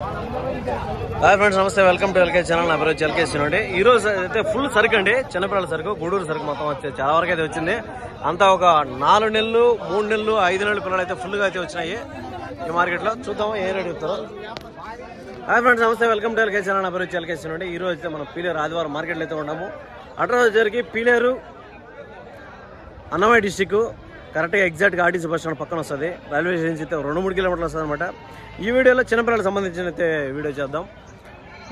Hi friends, నమస్తే. Welcome to LK channel. నా పేరు ఎల్కే అండి. ఈ రోజు అయితే ఫుల్ సరుకు అండి, చిన్నపిల్లల సరుకు, గూడూరు సరుకు మొత్తం వచ్చి చాలా వరకు అయితే వచ్చింది. అంతా ఒక 4 నెలలు, 3 నెలలు, 5 నెలల పిల్లలు అయితే ఫుల్ గా అయితే వచ్చినాయి ఈ మార్కెట్ లో. చూద్దాం ఏ రేట్ చెప్తారో. హాయ్ ఫ్రెండ్స్, నమస్తే. Welcome to LK channel. నా పేరు ఎల్కే అండి. ఈ రోజు అయితే మనం పీలేరు ఆదివారం మార్కెట్లో అయితే ఉన్నాము. అడ్రస్ వచ్చేసరికి పీలేరు, అన్నమయ్య డిస్టిక్, కరెక్ట్గా ఎగ్జాక్ట్గా ఆర్టీసీ బస్ స్టాండ్ పక్కన వస్తుంది. రైల్వే స్టేషన్ అయితే 2-3 కిలోమీటర్లు వస్తుంది అనమాట. ఈ వీడియోలో చిన్నపిల్లలకు సంబంధించిన అయితే వీడియో చేద్దాం.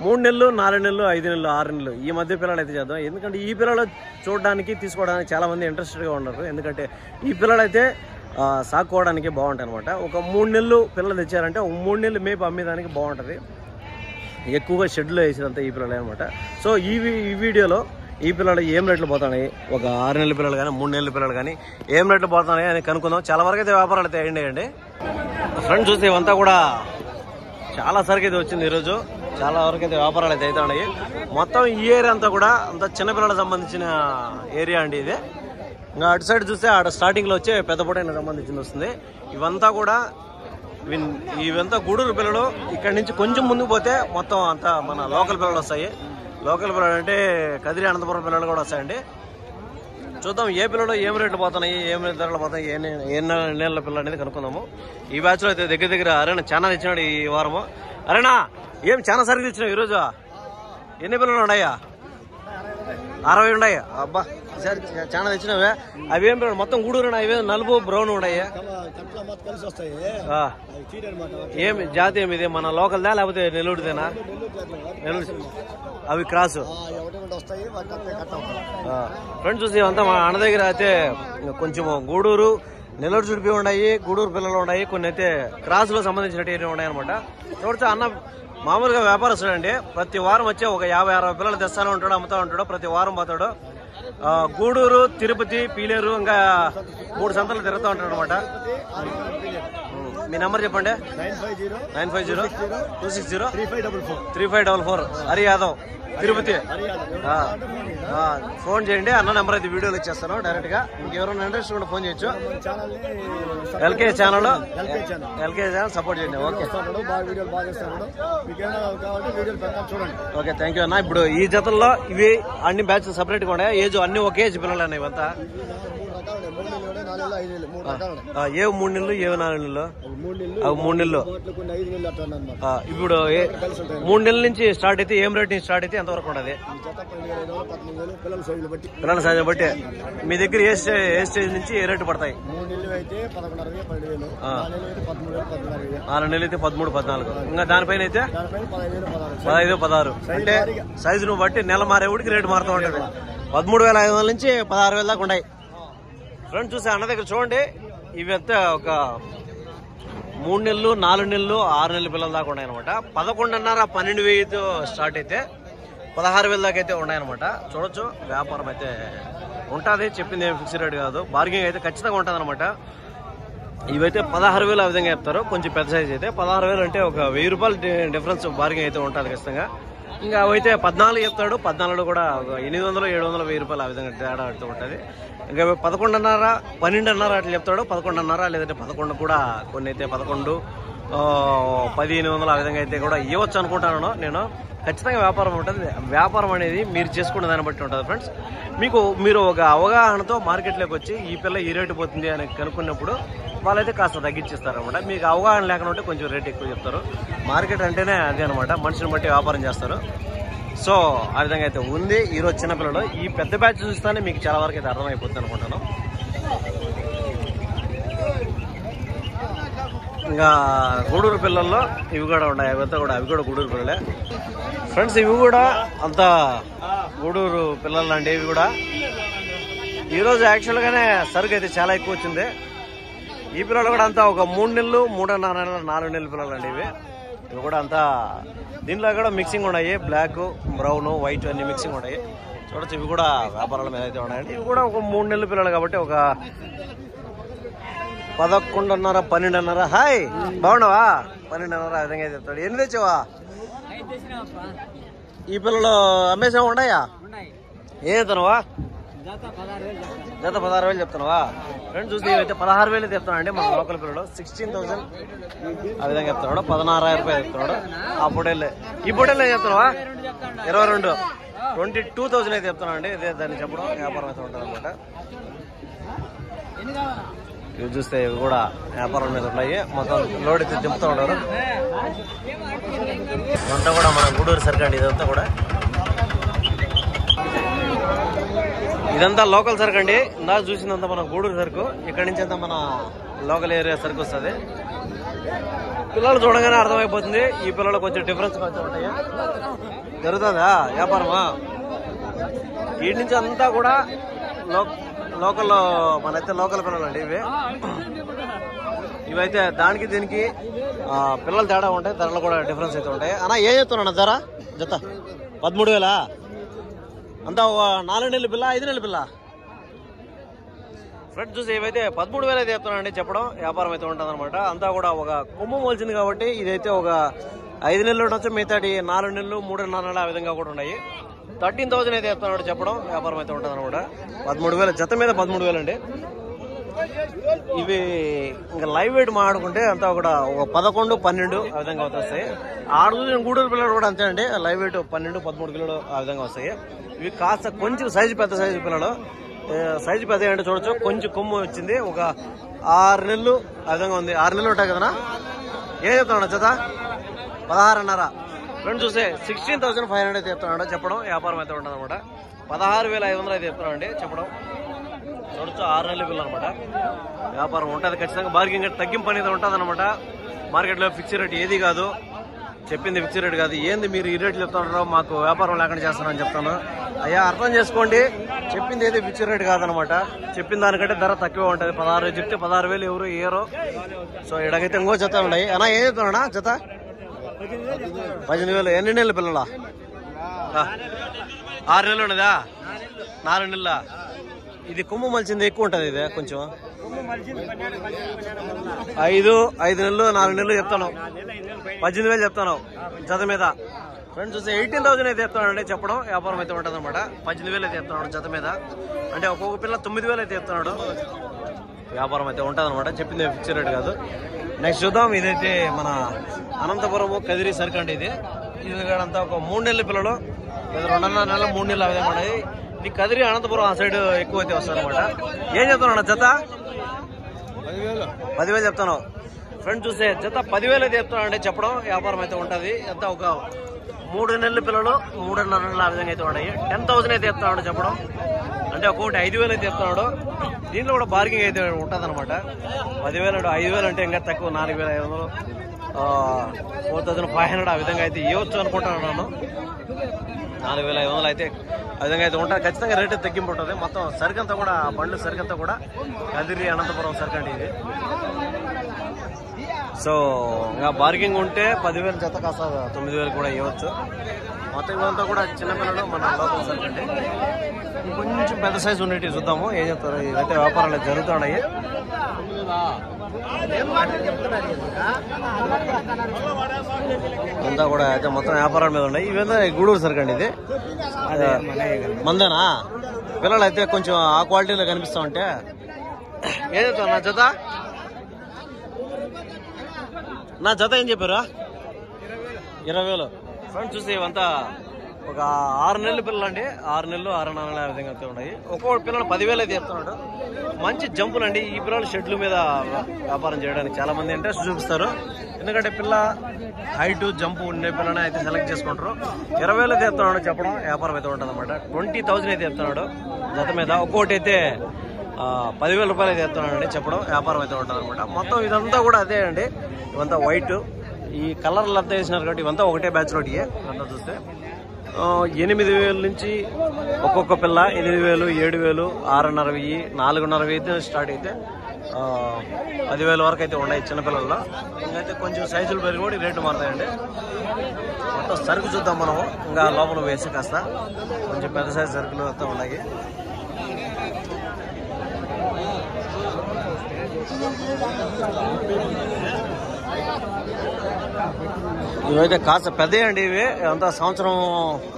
3 నెలలు, 4 నెలలు, 5 నెలలు, 6 నెలలు ఈ మధ్య పిల్లలు అయితే చేద్దాం. ఎందుకంటే ఈ పిల్లలు చూడడానికి, తీసుకోవడానికి చాలా మంది ఇంట్రెస్టెడ్గా ఉన్నారు. ఎందుకంటే ఈ పిల్లలు అయితే సాకుకోవడానికి బాగుంటాయి అనమాట. ఒక 3 నెలలు పిల్లలు తెచ్చారంటే 3 నెలలు మేపు అమ్మేదానికి బాగుంటుంది. ఎక్కువగా షెడ్లో వేసినంత ఈ పిల్లలు అనమాట. సో ఈ వీడియోలో ఈ పిల్లలు ఏం రేట్లు పోతున్నాయి, ఒక 6 నెలల పిల్లలు కానీ 3 నెలల పిల్లలు కానీ ఏం రేట్లు పోతున్నాయి అని కనుక్కుందాం. చాలా వరకు అయితే వ్యాపారాలు అయితే అయ్యండి. ఫ్రెండ్స్ చూస్తే ఇవంతా కూడా చాలా సరుకు అయితే వచ్చింది ఈరోజు. చాలా వరకు అయితే వ్యాపారాలు అయితే అవుతున్నాయి. మొత్తం ఈ ఏరియా అంతా కూడా అంత చిన్నపిల్లలకు సంబంధించిన ఏరియా అండి ఇది. ఇంకా అటు సైడ్ చూస్తే ఆడ స్టార్టింగ్లో వచ్చే పెద్దపూటకి సంబంధించింది వస్తుంది. ఇవంతా గూడూరు పిల్లలు. ఇక్కడ నుంచి కొంచెం ముందుకు పోతే మొత్తం అంతా మన లోకల్ పిల్లలు వస్తాయి. లోకల్ పిల్లలు అంటే కదిరి, అనంతపురం పిల్లలు కూడా వస్తాయండి. చూద్దాం ఏ పిల్లలు ఏం రేట్లు పోతున్నాయి, ఏం ధరలు పోతాయి, ఏ నెలల పిల్లలు అనేది కనుక్కుందాము. ఈ బ్యాచ్ లో అయితే దగ్గర అరేనా చాలా తెచ్చినాడు ఈ వారము. అరేనా ఏం చాలా సరిగ్గా తెచ్చినావు ఈరోజు? ఎన్ని పిల్లలు ఉన్నాయా? 60 ఉన్నాయి. అబ్బా, సరే చాలా తెచ్చినావే. అవి ఏం పిల్లలు మొత్తం గూడూరు ఉన్నాయి? నలుపు బ్రౌన్ ఉన్నాయి. ఏం జాతి ఏమి ఇది? మన లోకల్దా లేకపోతే నెల్లూరుదేనా? నెల్లూరు. అవి క్రాసు. ఫ్రెండ్స్ చూసి అంతా మా అన్న దగ్గర అయితే కొంచెం గూడూరు, నెల్లూరు చుడిపి ఉన్నాయి, గూడూరు పిల్లలు ఉన్నాయి, కొన్ని అయితే క్రాస్ లో సంబంధించినట్టు ఉన్నాయి అనమాట. చూడచ్చు అన్న మామూలుగా వ్యాపారస్తుడు అండి. ప్రతి వారం వచ్చే ఒక 50-60 పిల్లలు తెస్తానే ఉంటాడు, అమ్ముతా ఉంటాడు. ప్రతి వారం పోతాడు. గూడూరు, తిరుపతి, పీలేరు ఇంకా 3 సంతలు తిరుగుతూ ఉంటాడు అనమాట. మీ నెంబర్ చెప్పండి. 950-260-3544. హరి యాదవ్, తిరుపతి. ఫోన్ చేయండి. అన్న నెంబర్ అయితే వీడియోలో ఇచ్చేస్తాను డైరెక్ట్ గా. ఇంకెవరైనా ఇంట్రెస్ట్ ఉంటే ఫోన్ చేయొచ్చు. ఎల్కే ఛానల్ సపోర్ట్ చేయండి. ఓకే, థ్యాంక్ యూ అన్న. ఇప్పుడు ఈ జతల్లో ఇవి అన్ని బ్యాచ్ సపరేట్ గా ఉన్నాయి. ఏజ్ అన్ని ఒకే ఏజ్ పిల్లలు అన్న ఇవంతా. ఏ 3 నెలలు, ఏ 4 నెలలు? 3 నెలలు. ఇప్పుడు 3 నెలల నుంచి స్టార్ట్ అయితే ఏం రేట్ నుంచి స్టార్ట్ అయితే ఎంతవరకు ఉండదు? పిల్లల సైజు బట్టి. మీ దగ్గర ఏ స్టేజ్ నుంచి ఏ రేటు పడతాయి? 4 నెలలు అయితే 13-14. ఇంకా దానిపైన అయితే 15-16. అంటే సైజును బట్టి నెల మారేవుడికి రేటు మారుతూ ఉంటుంది. 13,500 నుంచి 16,000 దాకా ఉన్నాయి. ఫ్రెండ్స్ చూసే అన్న దగ్గర చూడండి, ఇవి అంతా ఒక 3 నెలలు, 4 నెలలు, 6 నెలల పిల్లల దాకా ఉన్నాయి అనమాట. 11,500-12,000 స్టార్ట్ అయితే 16,000 దాకా అయితే ఉన్నాయన్నమాట. చూడొచ్చు వ్యాపారం అయితే ఉంటుంది. చెప్పింది ఏం ఫిక్స్డ్ రేట్ కాదు, బార్గెనింగ్ అయితే ఖచ్చితంగా ఉంటుంది అనమాట. ఇవైతే 16,000 ఆ విధంగా చెప్తారు. కొంచెం పెద్ద సైజ్ అయితే 16,000 అంటే ఒక 1,000 రూపాయలు డిఫరెన్స్ బార్గెనింగ్ అయితే ఉంటుంది ఖచ్చితంగా. ఇంకా అవైతే 14 చెప్తాడు. 14 కూడా 800, 700, 1,000 రూపాయలు ఆ విధంగా తేడా ఆడుతూ ఉంటుంది. ఇంకా 11,500, 12,500 అట్లా చెప్తాడు. 11,500 లేదంటే 11 కూడా, కొన్ని అయితే 11, 10,800 ఆ విధంగా అయితే కూడా ఇవ్వచ్చు అనుకుంటాను నేను. ఖచ్చితంగా వ్యాపారం ఉంటుంది. వ్యాపారం అనేది మీరు చేసుకునే దాన్ని బట్టి ఉంటుంది ఫ్రెండ్స్. మీరు ఒక అవగాహనతో మార్కెట్లోకి వచ్చి ఈ పిల్ల ఈ రేటు పోతుంది అని కనుక్కున్నప్పుడు వాళ్ళైతే కాస్త తగ్గించేస్తారు అనమాట. మీకు అవగాహన లేకుండా ఉంటే కొంచెం రేట్ ఎక్కువ చెప్తారు. మార్కెట్ అంటేనే అదే అనమాట, మనుషుని బట్టి వ్యాపారం చేస్తారు. సో ఆ విధంగా అయితే ఉంది ఈరోజు చిన్నపిల్లలు. ఈ పెద్ద బ్యాచ్ చూస్తానే మీకు చాలా వరకు అయితే అర్థమైపోతుంది అనుకుంటాను. ఇంకా గూడూరు పిల్లల్లో ఇవి కూడా ఉన్నాయి. అవి కూడా గూడూరు పిల్లలే ఫ్రెండ్స్. ఇవి కూడా అంతా గూడూరు పిల్లలు అండి. ఇవి కూడా ఈరోజు యాక్చువల్గానే సరుకు అయితే చాలా ఎక్కువ వచ్చింది. ఈ పిల్లలు కూడా అంతా ఒక 3 నెలలు, 3.5 నెలలు, 4 నెలల పిల్లలు అండి ఇవి కూడా అంతా. దీంట్లో కూడా మిక్సింగ్ ఉన్నాయి. బ్లాక్, బ్రౌన్, వైట్ అన్ని మిక్సింగ్ ఉన్నాయి. చూడొచ్చు ఇవి కూడా వ్యాపారాల మీద అయితే ఉన్నాయండి. ఇవి కూడా ఒక 3 నెలల పిల్లలు కాబట్టి ఒక 11.5, 12.5. హాయ్, బాగున్నావా? 12.5 ఆ విధంగా అయితే చెప్తాడు. ఎన్ని తెచ్చావా? ఈ పిల్లలు అమ్మేసా ఉన్నాయా? ఏతనవా? జత 16,000 చెప్తున్నావా ఫ్రెండ్స్? చూస్తే ఇవైతే 16,000 చెప్తున్నా అండి మన లోకల్ పిల్లలు. 16,000 ఆ విధంగా చెప్తున్నాడు. 16,000 రూపాయలు చెప్తున్నాడు. ఆ పొడేళ్ళే ఈ పొడేళ్ళే చెప్తున్నావా? 22 22,000 అయితే చెప్తున్నా అండి. ఇదే దాన్ని చెప్పడం వ్యాపారం అయితే ఉంటుంది అనమాట. ఇవి చూస్తే ఇవి కూడా వ్యాపారం మీద ఉన్నాయి. మొత్తం లోడ్ అయితే దింపుతూ ఉంటారు. ఇదంతా కూడా మన గూడూరు సరుకు అండి. ఇదంతా కూడా ఇదంతా లోకల్ సరుకు అండి. ఇందాక చూసిందంతా మన గూడూరు సరుకు. ఇక్కడి నుంచి అంతా మన లోకల్ ఏరియా సరుకు వస్తుంది. పిల్లలు చూడగానే అర్థమైపోతుంది. ఈ పిల్లలు కొంచెం డిఫరెన్స్ కొంచెం ఉంటాయి. జరుగుతుందా వ్యాపారమా? వీటి నుంచి అంతా కూడా లోకల్ మనైతే లోకల్ పిల్లలు అండి ఇవి. ఇవైతే దానికి దీనికి పిల్లలు తేడా ఉంటాయి. ధరలు కూడా డిఫరెన్స్ అయితే ఉంటాయి. అన్నా ఏం చెప్తున్నా ధర? జత 13,000 అంతా 4 నెలల పిల్ల 5 నెలల పిల్ల. ఫ్రెండ్స్ చూసి ఇవైతే 13,000 అయితే చెప్తున్నానండి. చెప్పడం వ్యాపారం అయితే ఉంటుంది అనమాట. అంతా కూడా ఒక కొమ్ము మోల్చింది కాబట్టి ఇదైతే ఒక 5 నెలలు ఉండొచ్చు. మిగతాది 4 నెలలు 3.5 నెలలు ఆ విధంగా కూడా ఉన్నాయి. 13,000 అయితే చెప్తున్నాడు. చెప్పడం వ్యాపారం అయితే ఉంటుంది అనమాట. 13,000 జత మీద 13,000 అండి. ఇవి ఇంకా లైవ్ వెయిట్ మాట్లాడుకుంటే అంతా కూడా ఒక 11, 12 ఆ విధంగా వస్తాయి. ఆడు గూడూరు పిల్లలు కూడా అంతే అండి. లైవ్ వెయిట్ 12, 13 కిలోలు ఆ విధంగా వస్తాయి. ఇవి కాస్త కొంచెం సైజు పెద్ద సైజు పిల్లలు. సైజు పెద్ద అంటే చూడొచ్చు. కొంచెం కొమ్ము వచ్చింది. ఒక 6 నెలలు ఆ విధంగా ఉంది. 6 నెలలు ఉంటాయి కదా. ఏం చెప్తున్నాడు జత? 16,500. ఫ్రెండ్స్ చూస్తే 16,500 అయితే చెప్తున్నాడు. చెప్పడం వ్యాపారం అయితే ఉంటుంది అనమాట. 16,500 అయితే చెప్తున్నాడు అండి. చెప్పడం చూడొచ్చు. 6 నెలల పిల్లలు అనమాట. వ్యాపారం ఉంటుంది ఖచ్చితంగా. బార్గింగ్ తగ్గింపు అనేది ఉంటుంది అనమాట. మార్కెట్లో ఫిక్స్ రేట్ ఏది కాదు. చెప్పింది ఫిక్స్ రేట్ కాదు. ఏంది మీరు ఈ రేట్లు చెప్తున్నారో మాకు వ్యాపారం లేకుండా చేస్తానని చెప్తాను. అయ్యా అర్థం చేసుకోండి. చెప్పింది ఏది ఫిక్స్ రేట్ కాదనమాట. చెప్పిన దానికంటే ధర తక్కువ ఉంటుంది. 16 చెప్తే 16,000 ఎవరు ఇయ్యరు. సో ఇడకైతే ఇంకో జత ఉన్నాయి. అన్నా ఏం చెప్తున్నా జత? 18,000. ఎన్ని నెలల పిల్లలా? 6 నెలలు ఉన్నదా? 4 నెలల. ఇది కొమ్ము మలిచింది ఎక్కువ ఉంటుంది. ఇది కొంచెం 5 నెలలు 4 నెలలు చెప్తాను. 18,000 చెప్తాను జత మీద. ఫ్రెండ్స్ చూస్తే 18,000 అయితే చెప్తానండి. చెప్పడం వ్యాపారం అయితే ఉంటుంది అనమాట. 18,000 అయితే చెప్తున్నాడు జత మీద. అంటే ఒక్కొక్క పిల్ల 9,000 అయితే చెప్తున్నాడు. వ్యాపారం అయితే ఉంటుంది అనమాట. చెప్పింది ఫిక్స్ రేట్ కాదు. నెక్స్ట్ చూద్దాం. ఇదైతే మన అనంతపురం కదిరి సరుకు అండి. ఇది అంతా ఒక 3 నెలల పిల్లలు. 2.5 నెలలు 3 నెలలు ఆ విధంగా ఉన్నాయి. ఇది కదిరి అనంతపురం ఆ సైడ్ ఎక్కువ అయితే వస్తుంది అనమాట. ఏం చెప్తున్నాను జత? 10,000 చెప్తాను. ఫ్రెండ్స్ చూస్తే జత 10,000 అయితే చెప్తానండి. చెప్పడం వ్యాపారం అయితే ఉంటుంది. ఎంత ఒక 3 నెలల పిల్లలు 3.5 నెలలు ఆ విధంగా అయితే ఉన్నాయి. 10,000 అయితే చెప్తున్నాడు. చెప్పడం అంటే ఒక్కొక్కటి 5,000 అయితే చెప్తున్నాడు. దీంట్లో కూడా బార్గింగ్ అయితే ఉంటుంది అనమాట. 10,000 5,000 అంటే ఇంకా తక్కువ. 4,500 4,500 ఆ విధంగా అయితే ఇవ్వచ్చు అనుకుంటున్నాను. 4,500 అయితే ఆ విధంగా అయితే ఉంటుంది. ఖచ్చితంగా రేట్ తగ్గింపు ఉంటుంది. మొత్తం సరికంతా కూడా బండ్లు సరికంతా కూడా కదిరి అనంతపురం సరుకు అండి ఇది. సో ఇంకా బార్గింగ్ ఉంటే 10,000 జత కాస్త 9,000 కూడా ఇవ్వచ్చు. మొత్తం ఇదంతా కూడా చిన్నపిల్లలు మన లోకల్ సరుకు అండి. కొంచెం పెద్ద సైజు ఉండేవి చూద్దాము. ఏం చెప్తారు? ఇదైతే వ్యాపారాలు జరుగుతున్నాయి. అంతా కూడా అయితే మొత్తం వ్యాపారాల మీద ఉన్నాయి. ఇవంతా గూడూరు సరుకు అండి. ఇది మందేనా? పిల్లలు అయితే కొంచెం ఆ క్వాలిటీలో కనిపిస్తా ఉంటే ఏం చెప్తారు? నా జత ఏం చెప్పారు? 20,000. ఫ్రెండ్స్ చూస్తే ఇవంతా ఒక 6 నెలల పిల్లలు అండి. 6 నెలలు 6.5 నెలలు ఆ విధంగా అయితే ఉన్నాయి. ఒక్కొక్క పిల్లలు 10,000 అయితే చెప్తున్నాడు. మంచి జంపులు అండి. ఈ పిల్లలు షెడ్ల మీద వ్యాపారం చేయడానికి చాలా మంది ఇంట్రెస్ట్ చూపిస్తారు. ఎందుకంటే పిల్ల హైట్ జంపు ఉండే పిల్లని అయితే సెలెక్ట్ చేసుకుంటారు. 20,000 అయితే చెప్తున్నాడు. చెప్పడం వ్యాపారం అయితే ఉంటుంది అనమాట. 20,000 అయితే చెప్తున్నాడు జత మీద. ఒక్కొక్కటి అయితే 10,000 రూపాయలు అయితే చెప్తున్నాడండి. చెప్పడం వ్యాపారం అయితే ఉంటుంది అనమాట. మొత్తం ఇదంతా కూడా అదే అండి. ఇవంతా వైట్. ఈ కలర్లు అంతా వేసినారు కాబట్టి ఇవంతా ఒకటే బ్యాచ్ రోడ్. అంతా చూస్తే 8,000 నుంచి ఒక్కొక్క పిల్ల 8,000, 7,000, 6,500, 4,500 అయితే స్టార్ట్ అయితే 10,000 వరకు అయితే ఉన్నాయి చిన్నపిల్లల్లో. ఇంకైతే కొంచెం సైజులు పెరిగి కూడా రేట్లు మారుతాయండి. మొత్తం సరుకు చూద్దాం మనము. ఇంకా లోపల వేసి కాస్త కొంచెం పెద్ద సైజు సరుకులు అంతా ఉన్నాయి. ఇవైతే కాస్త పెద్దవి అండి. ఇవి అంతా సంవత్సరం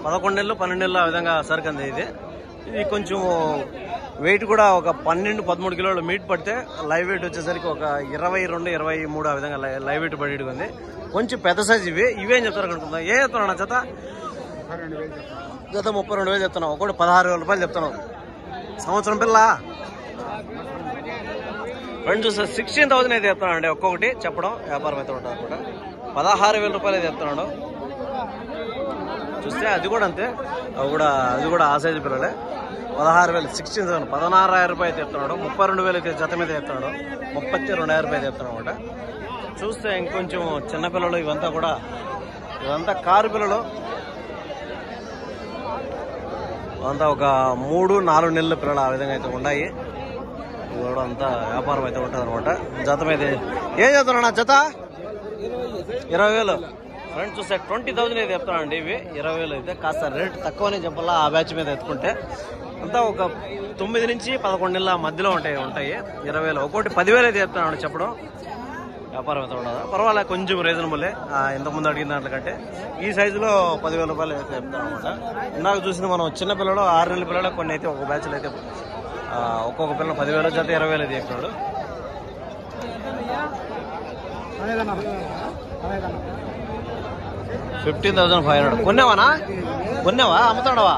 11 నెలలు 12 నెలలు ఆ విధంగా సరుకు అంది. ఇది ఇది కొంచెం వెయిట్ కూడా ఒక 12-13 కిలోలు మీట్ పడితే లైవ్ వెయిట్ వచ్చేసరికి ఒక 22-23 ఆ విధంగా లైవ్ వెయిట్ పడి ఉంది. కొంచెం పెద్ద సైజ్ ఇవేం చెప్తారు అనుకుందాం. ఏ చెప్తున్నా జత 32,000 చెప్తున్నావు. ఒకటి 16,000 రూపాయలు చెప్తున్నావు. సంవత్సరం పిల్ల ఫ్రెండ్ చూస్తే 16,000 అయితే చెప్తున్నాడు అండి. ఒక్కొక్కటి చెప్పడం వ్యాపారం అయితే ఉంటుంది అనమాట. 16,000 రూపాయలు అయితే చెప్తున్నాడు. చూస్తే అది కూడా అంతే, అది కూడా ఆ సైజు పిల్లలే. 16,000 16,000 16,000 రూపాయలు అయితే చెప్తున్నాడు. 32,000 అయితే జత మీద చెప్తున్నాడు. 32,000 రూపాయలు చెప్తున్నాడు అనమాట. చూస్తే ఇంకొంచెం చిన్నపిల్లలు ఇవంతా కారు పిల్లలు. అంతా ఒక 3-4 నెలల పిల్లలు ఆ విధంగా అయితే ఉన్నాయి. ఇది కూడా అంతా వ్యాపారం అయితే ఉంటుంది అనమాట. జత మీద ఏం చెప్తున్నా జత 20,000 ఫ్రెండ్స్. చూస్తే 20,000 అయితే చెప్తానండి. ఇవి 20,000 అయితే కాస్త రేట్ తక్కువనే చెప్పాలా ఆ బ్యాచ్ మీద ఎత్తుకుంటే. అంతా ఒక 9-11 నెలల మధ్యలో ఉంటాయి 20,000. ఒకటి 10,000 అయితే చెప్తున్నాడు చెప్పడం. వ్యాపారం అయితే ఉండదు, పర్వాలేదు, కొంచెం రీజనబుల్లే. ఇంతకుముందు అడిగిన దాంట్లోకంటే ఈ సైజులో 10,000 రూపాయలు అయితే చెప్తాను అనమాట. ఇందాక చూసింది మనం చిన్న పిల్లలు 6 నెలల పిల్లలు కొన్ని అయితే ఒక బ్యాచ్లు అయితే ఒక్కొక్క పిల్లలు 10,000 జత 20,000 అయితే చెప్తున్నాడు. 15,500 కొన్నావా అమ్ముతాడవా?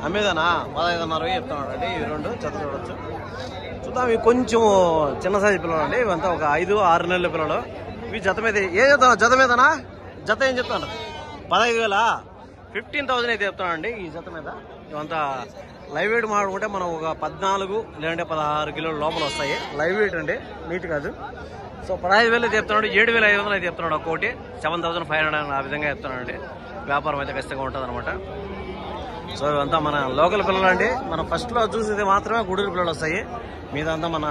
అమ్మేదానా? 15,500 చెప్తున్నాడు అండి. ఇవి 2 జత చూడొచ్చు. చూద్దాం. ఇవి కొంచెం చిన్న సైజు పిల్లలు అండి. ఇవంతా ఒక 5-6 నెలల పిల్లలు. ఇవి జత మీద ఏం చెప్తాను? జత మీదనా? జత ఏం చెప్తాను? 15,000 15,000 అయితే చెప్తాను అండి ఈ జత మీద. ఇవంతా లైవ్ వెయిట్ మాడుకుంటే మనం ఒక 14 లేదంటే 16 కిలోల లోపల వస్తాయి. లైవ్ వెయిట్ అండి, నీట్ కాదు. సో 15,000 అయితే చెప్తున్నాడు. 7,500 అయితే చెప్తున్నాడు. ఒక్కోటి 7,500 ఆ విధంగా చెప్తున్నాడు. వ్యాపారం అయితే ఖచ్చితంగా ఉంటుంది అనమాట. సో ఇవంతా మన లోకల్ పిల్లలు అండి. మనం ఫస్ట్ లో చూసేది మాత్రమే గూడూరు పిల్లలు వస్తాయి. మీదంతా మన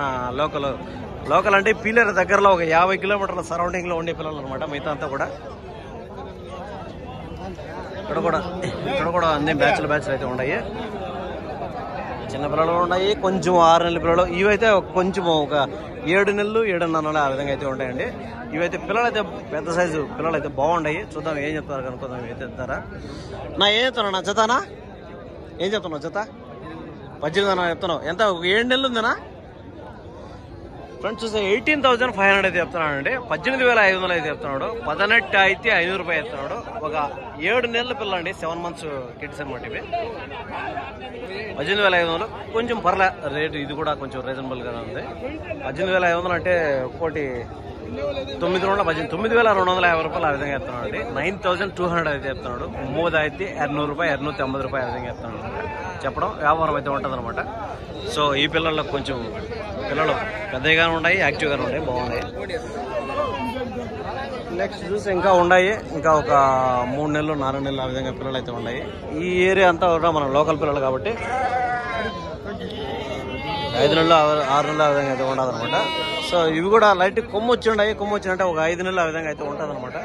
లోకల్ అంటే పీలేరు దగ్గరలో ఒక 50 కిలోమీటర్ల సరౌండింగ్ లో ఉండే పిల్లలు అనమాట. మిగతా అంతా కూడా ఇక్కడ కూడా అన్ని బ్యాచ్లు అయితే ఉన్నాయి. చిన్న పిల్లలు ఉన్నాయి, కొంచెం 6 నెలల పిల్లలు. ఇవైతే కొంచెం ఒక 7 నెలలు 7.5 నెలలు ఆ విధంగా అయితే ఉంటాయండి. ఇవైతే పిల్లలు అయితే పెద్ద సైజు పిల్లలు అయితే బాగున్నాయి. చూద్దాం ఏం చెప్తారు కనుక్కుందాం. ఇవైతే చెప్తారా ఏం చెప్తాను నా జతనా? ఏం చెప్తున్నావు జత? 18,000 చెప్తున్నావు. ఎంత 7 నెలలు ఉందనా? ఫ్రెండ్స్ చూస్తే 18,500 అయితే చెప్తున్నాడు అండి. 18,500 అయితే చెప్తున్నాడు. 18 అయితే 500 రూపాయలు చెప్తున్నాడు. ఒక 7 నెలల పిల్ల అండి, 7 months కిడ్స్ అనమాట ఇవి. 18,500 కొంచెం పర్లే రేటు. ఇది కూడా కొంచెం రీజనబుల్ గా ఉంది. 18,500 అంటే ఒకటి 9,250 రూపాయలు ఆ విధంగా చెప్తున్నాడు అండి. 9,200 అయితే చెప్తున్నాడు. 3 అయితే 200 రూపాయలు 250 రూపాయలు ఆ విధంగా చెప్తున్నాడు చెప్పడం. వ్యాపారం అయితే ఉంటుంది అనమాట. సో ఈ పిల్లల్లో కొంచెం పిల్లలు పెద్దగానే ఉన్నాయి, యాక్టివ్గానే ఉన్నాయి, బాగున్నాయి. నెక్స్ట్ చూసి ఇంకా ఉన్నాయి. ఇంకా ఒక 3 నెలలు 4 నెలలు ఆ విధంగా పిల్లలు అయితే ఉన్నాయి. ఈ ఏరియా అంతా కూడా మన లోకల్ పిల్లలు కాబట్టి 5 నెలలు 6 నెలలు ఆ విధంగా అయితే ఉండదు అనమాట. సో ఇవి కూడా లైట్ కొమ్ము వచ్చిందంటే ఒక 5 నెలలు ఆ విధంగా అయితే ఉంటుంది అనమాట.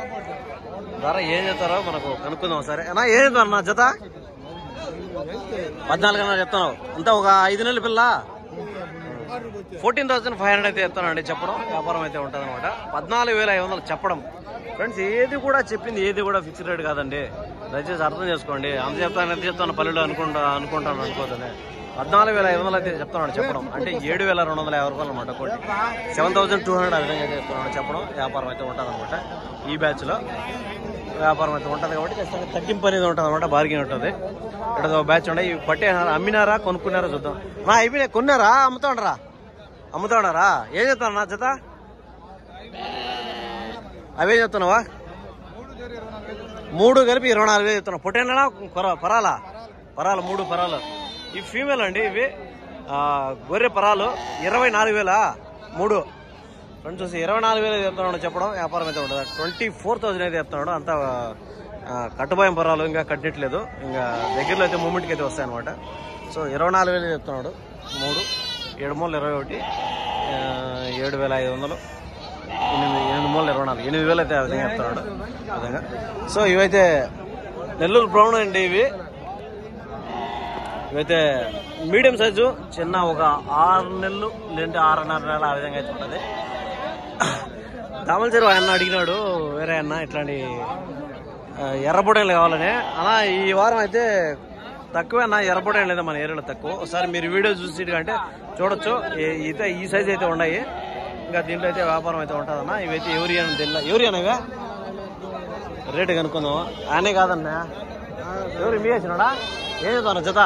ధర ఏం చెప్తారో మనకు కనుక్కుందాం సరే. ఏం చెప్తాను నా జత? 14,000 చెప్తాను. అంతా ఒక 5 నెలల పిల్ల. 14,500 అయితే చెప్తానండి చెప్పడం. వ్యాపారం అయితే ఉంటుంది అనమాట. 14,500 చెప్పడం. ఫ్రెండ్స్ ఏది కూడా చెప్పింది ఏది కూడా ఫిక్స్డ్ రేట్ కాదండి, దయచేసి అర్థం చేసుకోండి. అంత చెప్తాను పల్లెలు అనుకుంటాను అనుకోదని. 14,500 అయితే చెప్తున్నాడు చెప్పడం. అంటే 7,250 రూపాయలు అనమాట. ఒకటి 7,200 ఆ విధంగా అయితే చెప్తున్నాడు చెప్పడం. వ్యాపారం అయితే ఉంటుంది అనమాట. ఈ బ్యాచ్ లో వ్యాపారం అయితే ఉంటుంది కాబట్టి ఖచ్చితంగా తగ్గింపు అనేది ఉంటుంది అనమాట. బార్గెన్ ఉంటుంది. ఇక్కడ బ్యాచ్ ఉన్నాయి. ఇవి పట్టే అమ్మినారా కొనుక్కున్నారా చూద్దాం. అయిపోయినా కొన్నారా? అమ్ముతాడారా? ఏం చెప్తాను నా జత? అవే చెప్తున్నావా? 3 కలిపి 24,000 చెప్తున్నావు. పొట్టేనా పరాలా? 3 పరాలు. ఈ ఫీమేల్ అండి. ఇవి గొర్రె పరాలు. 24,000 3. ఫ్రెండ్స్ చూసి 24,000 చెప్తున్నాడు చెప్పడం. వ్యాపారం అయితే ఉంటుంది. 24,000 అయితే చెప్తున్నాడు. అంతా కట్టుబాయం పరాలు, ఇంకా కట్టినట్లేదు. ఇంకా దగ్గరలో అయితే మూమెంట్కి అయితే వస్తాయి అనమాట. సో 24,000 చెప్తున్నాడు. 3 7 మూలలు 21 7,500 8 మూలలు 24 8,000 అయితే ఆ విధంగా చెప్తున్నాడు. విధంగా సో ఇవైతే నెల్లూరు బ్రౌన్ అండి. ఇవైతే మీడియం సైజు చిన్న ఒక 6 నెలలు లేదంటే 6.5 నెలలు ఆ విధంగా అయితే ఉంటుంది. దామల చెరువు ఆయన అడిగినాడు వేరే అన్న ఇట్లాంటి ఎర్రబొడలు కావాలని. అలా ఈ వారం అయితే తక్కువే అన్న, ఎర్రపొడి ఏం లేదా మన ఏరియాలో తక్కువ. ఒకసారి మీరు వీడియో చూసి అంటే చూడొచ్చు. అయితే ఈ సైజ్ అయితే ఉన్నాయి. ఇంకా దీంట్లో అయితే వ్యాపారం అయితే ఉంటుందన్న. ఇవైతే ఎవరి అని తెలియదు. ఎవరి అన్న ఇవే రేటు కనుక్కుందాం. ఆయనే కాదన్నా, ఎవరు మీ వేసినాడా? ఏం చెప్తాను జత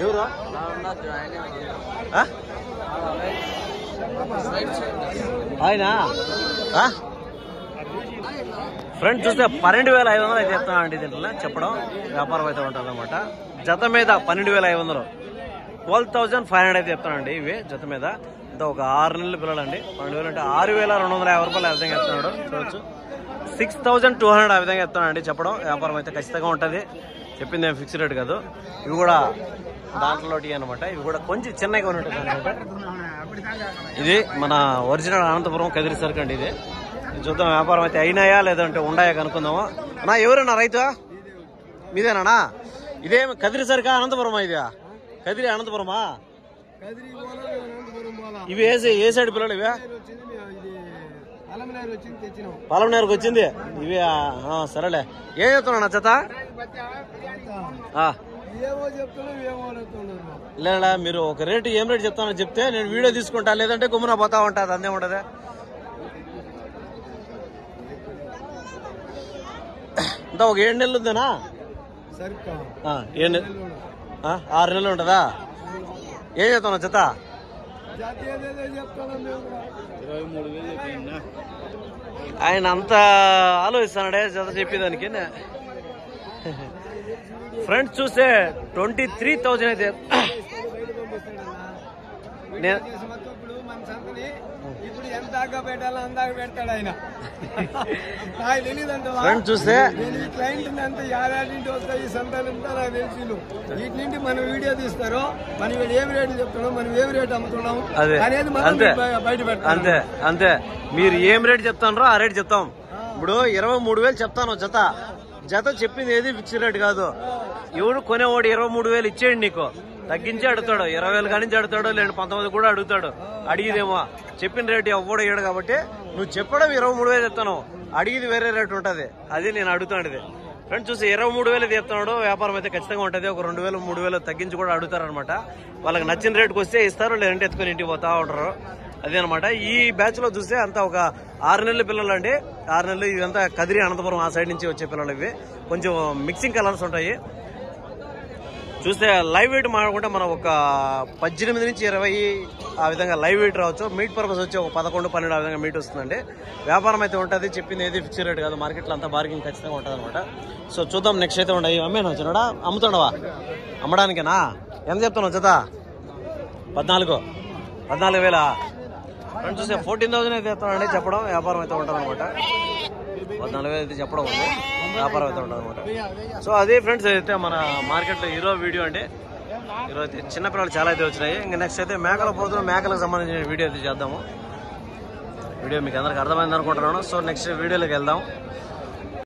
ఎవరు ఆయన ఫ్రెండ్ చూస్తే 12,500 అయితే చెప్తానండి. దీంట్లో చెప్పడం వ్యాపారం అయితే ఉంటుంది అనమాట. జత మీద 12,500, 12,500 అయితే చెప్తానండి. ఇవి జత మీద ఇంత ఒక 6 నెలల పిల్లలండి. 12,000 అంటే 6,250 రూపాయలు ఆ విధంగా చెప్తున్నాడు. చూడొచ్చు 6,200 ఆ విధంగా చెప్తానండి. చెప్పడం వ్యాపారం అయితే ఖచ్చితంగా ఉంటుంది. చెప్పింది ఏం ఫిక్స్ రేట్ కాదు. ఇవి కూడా దాంట్లో అనమాట. ఇవి కూడా కొంచెం చిన్నగా ఉంటాయి అనమాట. ఇది మన ఒరిజినల్ అనంతపురం కదిరి సరుకు అండి. ఇది చూద్దాం వ్యాపారం అయితే అయినాయా లేదంటే ఉండాయా కనుక్కుందాము. అన్నా ఎవరన్నా రైతు మీదేనా? ఇదేం కదిరి సరుకా అనంతపురమా? ఇది కదిరి అనంతపురమా? ఇవి ఏ సైడ్ పిల్లలు? ఇవే పాలమనేరుకు వచ్చింది. ఇవి సరేలే. ఏం చెప్తున్నా జత? లేదా మీరు ఒక రేటు ఏం రేటు చెప్తానో చెప్తే నేను వీడియో తీసుకుంటా, లేదంటే గుమ్మున పోతా ఉంటుంది. అందే ఉండదు. ఇంత ఒక 7 నెలలు ఉందేనా? 6 నెలలు ఉంటుందా? ఏం చెప్తాను జత? 23,000. ఆయన అంత ఆలోచిస్తున్నాడే జత చెప్పేదానికి. ఫ్రెండ్స్ చూస్తే 23,000 అయితే ఫ్రెండ్ చూస్తే వీటి మనం వీడియో తీస్తారో మనం ఏం రేటు చెప్తున్నాం, మనం ఏం రేటు అమ్ముతున్నాం అనేది అంతే అంతే. మీరు ఏం రేటు చెప్తానో ఆ రేటు చెప్తాం. ఇప్పుడు 23,000 చెప్తాను జత. జత చెప్పింది ఏది ఫిక్స్ రేట్ కాదు. ఎవడు కొనేవాడు 23,000 ఇచ్చేయండి, నీకు తగ్గించి అడుగుతాడు. 20,000 కానించి అడుగుతాడు, లేదు 19 కూడా అడుగుతాడు. అడిగిదేమో చెప్పిన రేటు ఎవ్వడు ఇయ్యడు. కాబట్టి నువ్వు చెప్పడం 23,000 చెప్తాను, అడిగిది వేరే రేటు ఉంటుంది. అది నేను అడుగుతాను. ఫ్రెండ్స్ చూసి 23,000 చెప్తున్నాడు. వ్యాపారం అయితే ఖచ్చితంగా ఉంటుంది. ఒక 2,000 3,000 తగ్గించి కూడా అడుగుతారు అనమాట. వాళ్ళకి నచ్చిన రేటుకి వస్తే ఇస్తారు, లేదంటే ఎత్తుకొని ఇంటికి పోతా ఉంటారు. అదే అనమాట. ఈ బ్యాచ్ లో చూస్తే అంతా ఒక 6 నెలల పిల్లలు అండి. 6 నెలలు. ఇదంతా కదిరి అనంతపురం ఆ సైడ్ నుంచి వచ్చే పిల్లలు. ఇవి కొంచెం మిక్సింగ్ కలర్స్ ఉంటాయి. చూస్తే లైవ్ వెయిట్ మాట్లాడుకుంటే మనం ఒక 18 నుంచి 20 ఆ విధంగా లైవ్ వెయిట్ రావచ్చు. మీట్ పర్పస్ వచ్చి ఒక 11, 12 ఆ విధంగా మీట్ వస్తుందండి. వ్యాపారం అయితే ఉంటుంది. చెప్పింది ఏది ఫిక్స్ రేట్ కాదు. మార్కెట్లో అంతా బార్గింగ్ ఖచ్చితంగా ఉంటుంది అనమాట. సో చూద్దాం నెక్స్ట్ అయితే ఉండవు. అమ్మేనా చిన్నడా? అమ్ముతుండవా? అమ్మడానికేనా? ఎంత చెప్తున్నావు జత? 14,000. ఫ్రెండ్స్ చూస్తే 14,000 అయితే చెప్తానండి. చెప్పడం వ్యాపారం అయితే ఉంటుంది అనమాట. 14,000 అయితే చెప్పడం ఉంది. వ్యాపారం అయితే ఉంటుంది అనమాట. సో అదే ఫ్రెండ్స్ అయితే మన మార్కెట్లో ఈరోజు వీడియో అండి. ఈరోజు అయితే చిన్నపిల్లలు చాలా అయితే వచ్చినాయి. ఇంకా నెక్స్ట్ అయితే మేకలకు సంబంధించిన వీడియో అయితే చేద్దాము. వీడియో మీకు అందరికి అర్థమైంది అనుకుంటున్నాను. సో నెక్స్ట్ వీడియోలోకి వెళ్దాం.